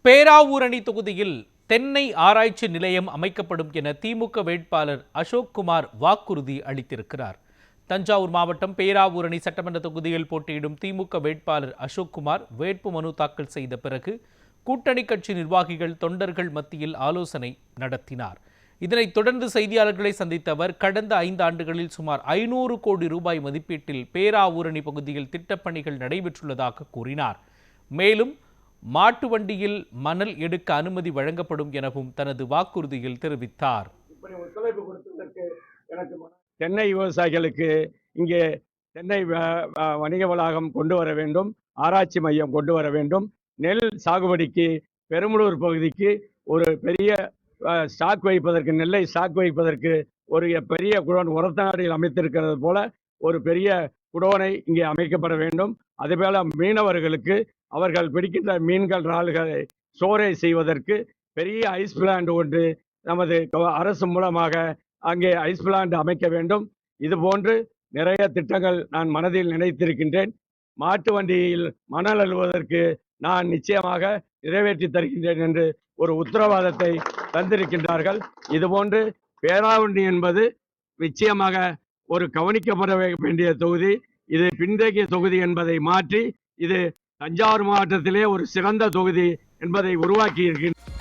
பேராவூரணி தொகுதியில் தென்னை ஆராய்ச்சி நிலையம் அமைக்கப்படும் என திமுக வேட்பாளர் அசோக்குமார் வாக்குறுதி அளித்திருக்கிறார். தஞ்சாவூர் மாவட்டம் பேராவூரணி சட்டமன்ற தொகுதியில் போட்டியிடும் திமுக வேட்பாளர் அசோக்குமார் வேட்பு மனு தாக்கல் செய்த பிறகு கூட்டணி கட்சி நிர்வாகிகள் தொண்டர்கள் மத்தியில் ஆலோசனை நடத்தினார். இதனைத் தொடர்ந்து செய்தியாளர்களை சந்தித்த அவர் கடந்த 5 ஆண்டுகளில் சுமார் 500 கோடி ரூபாய் மதிப்பீட்டில் பேராவூரணி பகுதியில் திட்டப்பணிகள் நடைபெற்றுள்ளதாக கூறினார். மேலும் மாட்டு வண்டியில் மணல் எடுக்க அனுமதி வழங்கப்படும் எனவும் தனது வாக்குறுதியில் தெரிவித்தார். தென்னை விவசாயிகளுக்கு இங்கே தென்னை வணிக வளாகம் கொண்டு வர வேண்டும், ஆராய்ச்சி மையம் கொண்டு வர வேண்டும். நெல் சாகுபடிக்கு பெருமளூர் பகுதிக்கு ஒரு பெரிய ஸ்டாக் வைப்பதற்கு, நெல்லை ஸ்டாக் வைப்பதற்கு ஒரு பெரிய குடோன் உரத்தநாடியில் அமைத்திருக்கிறது போல ஒரு பெரிய குடோனை இங்கே அமைக்கப்பட வேண்டும். அதேபோல மீனவர்களுக்கு அவர்கள் பிடிக்கின்ற மீன்கள் இறால்களை ஸ்டோரேஜ் செய்வதற்கு பெரிய ஐஸ் பிளான்ட் ஒன்று நமது அரசு மூலமாக அங்கே ஐஸ் பிளான்ட் அமைக்க வேண்டும். இது போன்று நிறைய திட்டங்கள் நான் மனதில் நினைத்திருக்கின்றேன். மாட்டு வண்டியில் மணல் அள்ளுவதற்கு நான் நிச்சயமாக நிறைவேற்றி தருகின்றேன் என்று ஒரு உத்தரவாதத்தை தந்திருக்கின்றார்கள். இதுபோன்று பேராவூரணி என்பது நிச்சயமாக ஒரு கவனிக்கப்பட வேண்டிய தொகுதி. இது பின்தங்கிய தொகுதி என்பதை மாற்றி இது தஞ்சாவூர் மாவட்டத்திலே ஒரு சிறந்த தொகுதி என்பதை உருவாக்கி இருக்கின்றனர்.